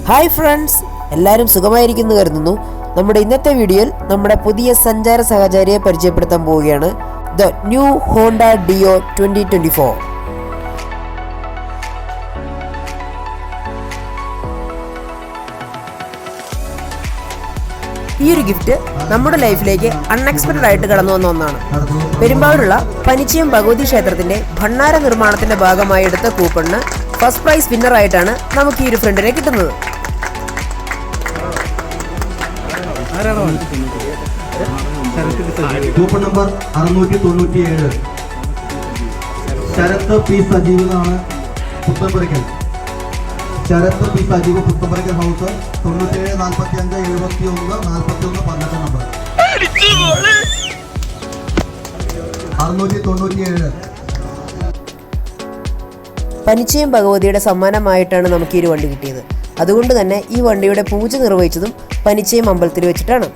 Hi friends, എല്ലാവരും സുഖമായിരിക്കുന്നു കരുതുന്നു. നമ്മുടെ ഇന്നത്തെ വീഡിയോയിൽ നമ്മുടെ പുതിയ സഞ്ചാര സഹചാരിയെ പരിചയപ്പെടുത്താൻ പോവുകയാണ്. The new Honda deo 2024. ഈ ഒരു ഗിഫ്റ്റ് നമ്മുടെ ലൈഫിലേക്ക് അൺഎക്സ്പെക്റ്റഡ് ആയിട്ട് കടന്നു വന്ന ഒന്നാണ്. പെരുമ്പാവൂരുള്ള പനിച്ചിയം ഭഗവതി ക്ഷേത്രത്തിന്റെ ഭണ്ഡാര നിർമ്മാണത്തിന്റെ ഭാഗമായി എടുത്ത കൂപ്പണിന് ഫസ്റ്റ് പ്രൈസ് വിന്നർ ആയിട്ടാണ് നമുക്ക് ഈ ഒരു ഫ്രണ്ടിനെ കിട്ടുന്നത്. Coupon number 697 Sarath P Sajeev എന്നാണ്. Puthambarakkal Sarath P Sajeev, Puthambarakkal house 97 45 71 41 18 number 697. Panichiyam ഭഗവതിയുടെ സമ്മാനമായിട്ടാണ് നമുക്ക് ഈ ഒരു വണ്ടി കിട്ടിയത്. അതുകൊണ്ട് തന്നെ ഈ വണ്ടിയുടെ പൂജ നിർവഹിച്ചതും പനിച്ചിയം അമ്പലത്തിൽ വെച്ചിട്ടാണ്.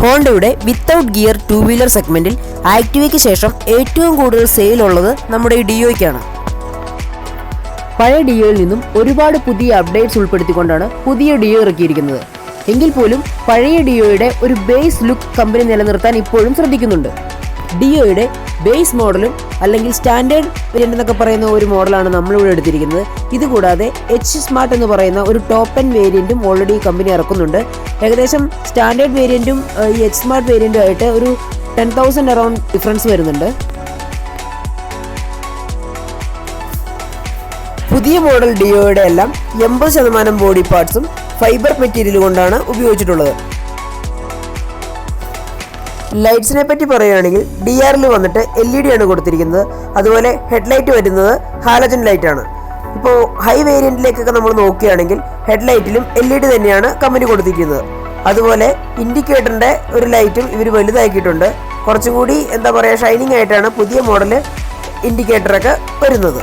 ഹോണ്ടയുടെ വിത്തൗട്ട് ഗിയർ 2 വീലർ സെഗ്മെന്റിൽ ആക്ടിവയ്ക്ക് ശേഷം ഏറ്റവും കൂടുതൽ സെയിൽ ഉള്ളത് നമ്മുടെ ഈ ഡിയോയ്ക്കാണ്. പഴയ ഡിയോയിൽ നിന്നും ഒരുപാട് പുതിയ അപ്ഡേറ്റ്സ് ഉൾപ്പെടുത്തിക്കൊണ്ടാണ് പുതിയ ഡിയോ ഇറക്കിയിരിക്കുന്നത്. എങ്കിൽ പോലും പഴയ ഡിയോയുടെ ഒരു ബേസ് ലുക്ക് കമ്പനി നിലനിർത്താൻ ഇപ്പോഴും ശ്രദ്ധിക്കുന്നുണ്ട്. ഡിയോയുടെ ബേസ് മോഡലും അല്ലെങ്കിൽ സ്റ്റാൻഡേർഡ് വേരിയന്റ് എന്നൊക്കെ പറയുന്ന ഒരു മോഡലാണ് നമ്മളിവിടെ എടുത്തിരിക്കുന്നത്. ഇതുകൂടാതെ എച്ച് സ്മാർട്ട് എന്ന് പറയുന്ന ഒരു ടോപ്പ് എൻഡ് വേരിയന്റും ഓൾറെഡി കമ്പനി ഇറക്കുന്നുണ്ട്. ഏകദേശം സ്റ്റാൻഡേർഡ് വേരിയന്റും ഈ എച്ച് സ്മാർട്ട് വേരിയന്റും ആയിട്ട് ഒരു 10,000 അറൗണ്ട് ഡിഫറൻസ് വരുന്നുണ്ട്. പുതിയ മോഡൽ ഡിയോയുടെ എല്ലാം 80% ബോഡി പാർട്സും ഫൈബർ മെറ്റീരിയൽ കൊണ്ടാണ് ഉപയോഗിച്ചിട്ടുള്ളത്. ലൈറ്റ്സിനെ പറ്റി പറയുകയാണെങ്കിൽ DRL വന്നിട്ട് LED ആണ് കൊടുത്തിരിക്കുന്നത്. അതുപോലെ ഹെഡ്ലൈറ്റ് വരുന്നത് ഹാലജൻ ലൈറ്റ് ആണ്. ഇപ്പോൾ ഹൈ വേരിയന്റിലേക്കൊക്കെ നമ്മൾ നോക്കുകയാണെങ്കിൽ ഹെഡ്ലൈറ്റിലും LED തന്നെയാണ് കമ്പനി കൊടുത്തിരിക്കുന്നത്. അതുപോലെ ഇൻഡിക്കേറ്ററിന്റെ ഒരു ലൈറ്റും ഇവർ വലുതാക്കിയിട്ടുണ്ട്. കുറച്ചുകൂടി എന്താ പറയുക, ഷൈനിങ് ആയിട്ടാണ് പുതിയ മോഡല് ഇൻഡിക്കേറ്ററൊക്കെ വരുന്നത്.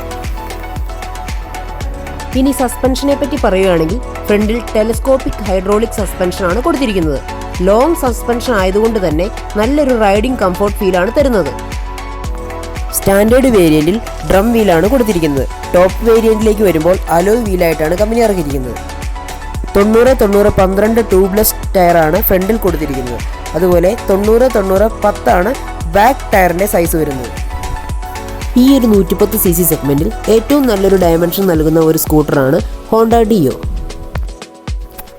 ഇനി സസ്പെൻഷനെ പറ്റി പറയുകയാണെങ്കിൽ ഫ്രണ്ടിൽ ടെലസ്കോപ്പിക് ഹൈഡ്രോളിക് സസ്പെൻഷൻ ആണ് കൊടുത്തിരിക്കുന്നത്. ലോങ് സസ്പെൻഷൻ ആയതുകൊണ്ട് തന്നെ നല്ലൊരു റൈഡിംഗ് കംഫോർട്ട് ഫീലാണ് തരുന്നത്. സ്റ്റാൻഡേർഡ് വേരിയന്റിൽ ഡ്രം വീലാണ് കൊടുത്തിരിക്കുന്നത്. ടോപ്പ് വേരിയന്റിലേക്ക് വരുമ്പോൾ അലോയ് വീലായിട്ടാണ് കമ്പനി ഇറക്കിയിരിക്കുന്നത്. 90-90-12 ട്യൂബ്ലെസ് ടയറാണ് ഫ്രണ്ടിൽ കൊടുത്തിരിക്കുന്നത്. അതുപോലെ 90-90-10 ആണ് ബാക്ക് ടയറിന്റെ സൈസ് വരുന്നത്. ഈ ഒരു 110cc സെഗ്മെന്റിൽ ഏറ്റവും നല്ലൊരു ഡയമെൻഷൻ നൽകുന്ന ഒരു സ്കൂട്ടറാണ് ഹോണ്ട ഡിയോ.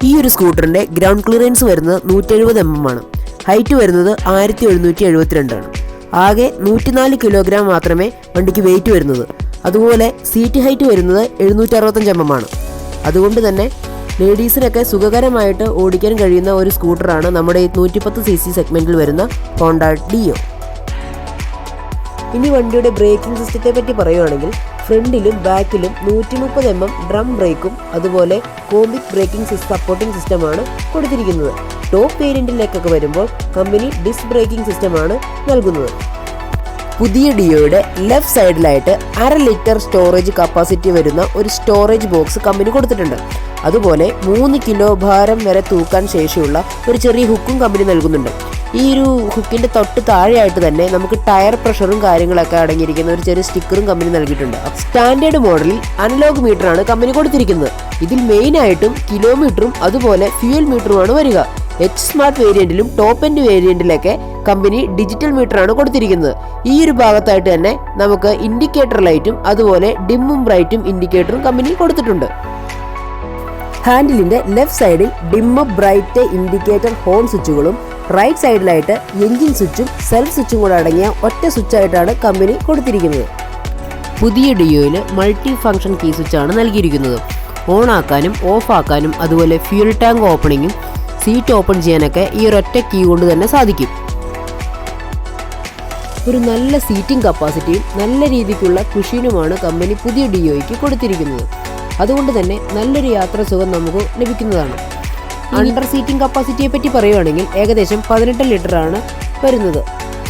ഈ ഒരു സ്കൂട്ടറിന്റെ ഗ്രൗണ്ട് ക്ലിയറൻസ് വരുന്നത് 170 mm ആണ്. ഹൈറ്റ് വരുന്നത് 1772 ആണ്. ആകെ 104 കിലോഗ്രാം മാത്രമേ വണ്ടിക്ക് വെയിറ്റ് വരുന്നത്. അതുപോലെ സീറ്റ് ഹൈറ്റ് വരുന്നത് 765 mm ആണ്. അതുകൊണ്ട് തന്നെ ലേഡീസിനൊക്കെ സുഖകരമായിട്ട് ഓടിക്കാൻ കഴിയുന്ന ഒരു സ്കൂട്ടറാണ് നമ്മുടെ ഈ 110cc സെഗ്മെന്റിൽ വരുന്ന ഹോണ്ട ഡിയോ. ഇനി വണ്ടിയുടെ ബ്രേക്കിംഗ് സിസ്റ്റത്തെ പറ്റി പറയുകയാണെങ്കിൽ ഫ്രണ്ടിലും ബാക്കിലും 130 mm ഡ്രം ബ്രേക്കും അതുപോലെ കോംബിക് ബ്രേക്കിംഗ് സപ്പോർട്ടിംഗ് സിസ്റ്റമാണ് കൊടുത്തിരിക്കുന്നത്. ടോപ്പ് വേരിയന്റിലേക്കൊക്കെ വരുമ്പോൾ കമ്പനി ഡിസ്ക് ബ്രേക്കിംഗ് സിസ്റ്റമാണ് നൽകുന്നത്. പുതിയ ഡിയോയുടെ ലെഫ്റ്റ് സൈഡിലായിട്ട് 1/2 ലിറ്റർ സ്റ്റോറേജ് കപ്പാസിറ്റി വരുന്ന ഒരു സ്റ്റോറേജ് ബോക്സ് കമ്പനി കൊടുത്തിട്ടുണ്ട്. അതുപോലെ 3 കിലോ ഭാരം വരെ തൂക്കാൻ ശേഷിയുള്ള ഒരു ചെറിയ ഹുക്കും കമ്പനി നൽകുന്നുണ്ട്. ഈ ഒരു ഹുക്കിന്റെ തൊട്ട് താഴെയായിട്ട് തന്നെ നമുക്ക് ടയർ പ്രഷറും കാര്യങ്ങളൊക്കെ അടങ്ങിയിരിക്കുന്ന ഒരു ചെറിയ സ്റ്റിക്കറും കമ്പനി നൽകിയിട്ടുണ്ട്. സ്റ്റാൻഡേർഡ് മോഡലിൽ അനലോഗ് മീറ്ററാണ് കമ്പനി കൊടുത്തിരിക്കുന്നത്. ഇതിൽ മെയിൻ ആയിട്ടും കിലോമീറ്ററും അതുപോലെ ഫ്യൂൽ മീറ്ററുമാണ് വരിക. എച്ച് സ്മാർട്ട് വേരിയന്റിലും ടോപ്പ് എൻഡ് വേരിയന്റിലൊക്കെ കമ്പനി ഡിജിറ്റൽ മീറ്ററാണ് കൊടുത്തിരിക്കുന്നത്. ഈ ഒരു ഭാഗത്തായിട്ട് തന്നെ നമുക്ക് ഇൻഡിക്കേറ്റർ ലൈറ്റും അതുപോലെ ഡിമ്മും ബ്രൈറ്റും ഇൻഡിക്കേറ്ററും കമ്പനി കൊടുത്തിട്ടുണ്ട്. ഹാൻഡിലിന്റെ ലെഫ്റ്റ് സൈഡിൽ ഡിമ്മ് ബ്രൈറ്റ് ഇൻഡിക്കേറ്റർ ഹോൺ സ്വിച്ചുകളും റൈറ്റ് സൈഡിലായിട്ട് എഞ്ചിൻ സ്വിച്ചും സെൽഫ് സ്വിച്ചും കൂടെ അടങ്ങിയ ഒറ്റ സ്വിച്ചായിട്ടാണ് കമ്പനി കൊടുത്തിരിക്കുന്നത്. പുതിയ ഡിയോയിൽ മൾട്ടി ഫംഗ്ഷൻ കീ സ്വിച്ചാണ് നൽകിയിരിക്കുന്നത്. ഓൺ ആക്കാനും ഓഫ് ആക്കാനും അതുപോലെ ഫ്യൂൽ ടാങ്ക് ഓപ്പണിങ്ങും സീറ്റ് ഓപ്പൺ ചെയ്യാനൊക്കെ ഈ ഒരൊറ്റ കീ കൊണ്ട് തന്നെ സാധിക്കും. ഒരു നല്ല സീറ്റിംഗ് കപ്പാസിറ്റിയും നല്ല രീതിക്കുള്ള കുഷീനുമാണ് കമ്പനി പുതിയ ഡിയോയ്ക്ക് കൊടുത്തിരിക്കുന്നത്. അതുകൊണ്ട് തന്നെ നല്ലൊരു യാത്രാ സുഖം നമുക്ക് ലഭിക്കുന്നതാണ്. അണ്ടർ സീറ്റിംഗ് കപ്പാസിറ്റിയെ പറ്റി പറയുകയാണെങ്കിൽ ഏകദേശം 18 ലിറ്റർ ആണ് വരുന്നത്.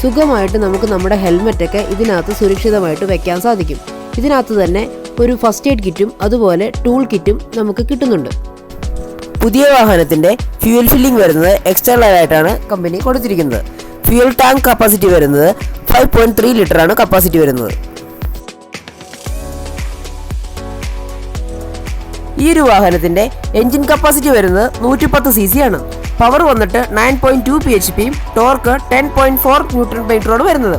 സുഖമായിട്ട് നമുക്ക് നമ്മുടെ ഹെൽമെറ്റൊക്കെ ഇതിനകത്ത് സുരക്ഷിതമായിട്ട് വെക്കാൻ സാധിക്കും. ഇതിനകത്ത് തന്നെ ഒരു ഫസ്റ്റ് എയ്ഡ് കിറ്റും അതുപോലെ ടൂൾ കിറ്റും നമുക്ക് കിട്ടുന്നുണ്ട്. പുതിയ വാഹനത്തിന്റെ ഫ്യൂൽ ഫില്ലിംഗ് വരുന്നത് എക്സ്റ്റേണൽ ആയിട്ടാണ് കമ്പനി കൊടുത്തിരിക്കുന്നത്. ഫ്യൂൽ ടാങ്ക് കപ്പാസിറ്റി വരുന്നത് 5.3 ലിറ്റർ ആണ് കപ്പാസിറ്റി വരുന്നത്. ഈ ഒരു വാഹനത്തിന്റെ എഞ്ചിൻ കപ്പാസിറ്റി വരുന്നത് 110 cc ആണ്. പവർ വന്നിട്ട് 9.2 bhp, ടോർക്ക് 10.4 ന്യൂട്ടൺ മീറ്ററോട് വരുന്നത്.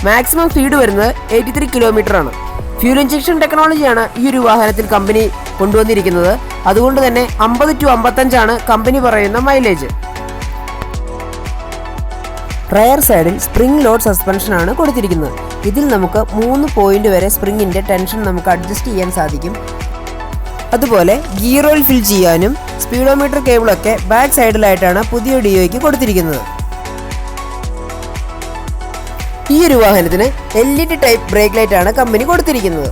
മാക്സിമം സ്പീഡ് വരുന്നത് 83 കിലോമീറ്റർ ആണ്. ഫ്യൂൽ ഇഞ്ചക്ഷൻ ടെക്നോളജിയാണ് ഈ ഒരു വാഹനത്തിൽ കമ്പനി കൊണ്ടുവന്നിരിക്കുന്നത്. അതുകൊണ്ട് തന്നെ 50 to 55 ആണ് കമ്പനി പറയുന്ന മൈലേജ്. റയർ സൈഡിൽ സ്പ്രിംഗ് ലോഡ് സസ്പെൻഷൻ ആണ് കൊടുത്തിരിക്കുന്നത്. ഇതിൽ നമുക്ക് 3 പോയിന്റ് വരെ സ്പ്രിങ്ങിന്റെ ടെൻഷൻ നമുക്ക് അഡ്ജസ്റ്റ് ചെയ്യാൻ സാധിക്കും. അതുപോലെ ഗിയർ ഓയിൽ ഫിൽ ചെയ്യാനും സ്പീഡോമീറ്റർ കേബിളൊക്കെ ബാക്ക് സൈഡിലായിട്ടാണ് പുതിയ ഡിയോയ്ക്ക് കൊടുത്തിരിക്കുന്നത്. ഈ ഒരു വാഹനത്തിന് LED ടൈപ്പ് ബ്രേക്ക് ലൈറ്റ് ആണ് കമ്പനി കൊടുത്തിരിക്കുന്നത്.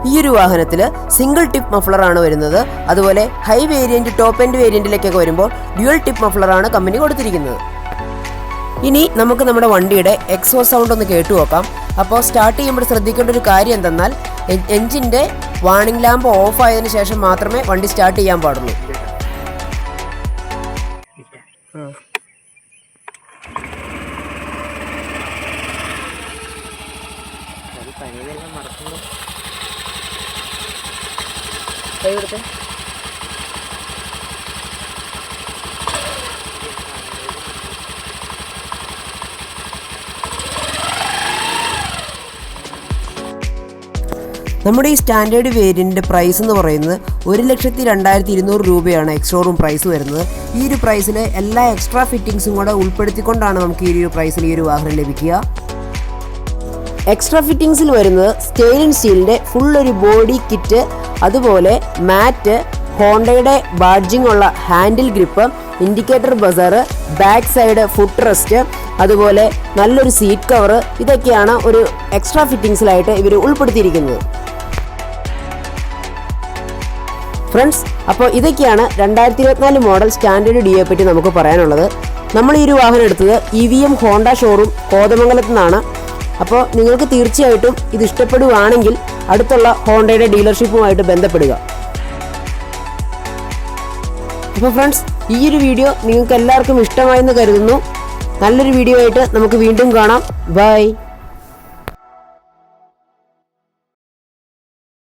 ഈ ഒരു വാഹനത്തിൽ സിംഗിൾ ടിപ്പ് മഫ്ലർ ആണ് വരുന്നത്. അതുപോലെ ഹൈ വേരിയന്റ്, ടോപ്പ് എൻഡ് വേരിയന്റിലേക്കൊക്കെ വരുമ്പോൾ ഡ്യുവൽ ടിപ്പ് മഫ്ലർ ആണ് കമ്പനി കൊടുത്തിരിക്കുന്നത്. ഇനി നമുക്ക് നമ്മുടെ വണ്ടിയുടെ എക്സോസ്റ്റ് സൗണ്ട് ഒന്ന് കേട്ടു നോക്കാം. അപ്പോൾ സ്റ്റാർട്ട് ചെയ്യുമ്പോൾ ശ്രദ്ധിക്കേണ്ട ഒരു കാര്യം എന്തെന്നാൽ എഞ്ചിൻ്റെ വാർണിംഗ് ലാമ്പ് ഓഫ് ആയതിനു ശേഷം മാത്രമേ വണ്ടി സ്റ്റാർട്ട് ചെയ്യാൻ പാടുള്ളൂ. നമ്മുടെ ഈ സ്റ്റാൻഡേർഡ് വേരിയൻറ്റിൻ്റെ പ്രൈസ് എന്ന് പറയുന്നത് 1,02,200 രൂപയാണ് എക്സ് ഷോറൂം പ്രൈസ് വരുന്നത്. ഈ ഒരു പ്രൈസിൽ എല്ലാ എക്സ്ട്രാ ഫിറ്റിങ്സും കൂടെ ഉൾപ്പെടുത്തിക്കൊണ്ടാണ് നമുക്ക് ഈ ഒരു പ്രൈസിൽ ഈ ഒരു വാഹനം ലഭിക്കുക. എക്സ്ട്രാ ഫിറ്റിങ്സിൽ വരുന്നത് സ്റ്റെയിൻലെസ് സ്റ്റീലിൻ്റെ ഫുൾ ഒരു ബോഡി കിറ്റ്, അതുപോലെ മാറ്റ്, ഹോണ്ടയുടെ ബാഡ്ജിങ് ഉള്ള handle grip, indicator buzzer, back side foot rest, അതുപോലെ നല്ലൊരു സീറ്റ് കവർ, ഇതൊക്കെയാണ് ഒരു എക്സ്ട്രാ ഫിറ്റിങ്സിലായിട്ട് ഇവർ ഉൾപ്പെടുത്തിയിരിക്കുന്നത്. ഫ്രണ്ട്സ്, അപ്പോൾ ഇതൊക്കെയാണ് 2024 മോഡൽ സ്റ്റാൻഡേർഡ് ഡിയോയെ പറ്റി നമുക്ക് പറയാനുള്ളത്. നമ്മൾ ഈ ഒരു വാഹനം എടുത്തത് EVM ഹോണ്ട ഷോറൂം കോതമംഗലത്ത് നിന്നാണ്. അപ്പോൾ നിങ്ങൾക്ക് തീർച്ചയായിട്ടും ഇത് ഇഷ്ടപ്പെടുകയാണെങ്കിൽ അടുത്തുള്ള ഹോണ്ടയുടെ ഡീലർഷിപ്പുമായിട്ട് ബന്ധപ്പെടുക. അപ്പോൾ ഫ്രണ്ട്സ്, ഈ ഒരു വീഡിയോ നിങ്ങൾക്ക് എല്ലാവർക്കും ഇഷ്ടമായെന്ന് കരുതുന്നു. നല്ലൊരു വീഡിയോ ആയിട്ട് നമുക്ക് വീണ്ടും കാണാം. ബൈ.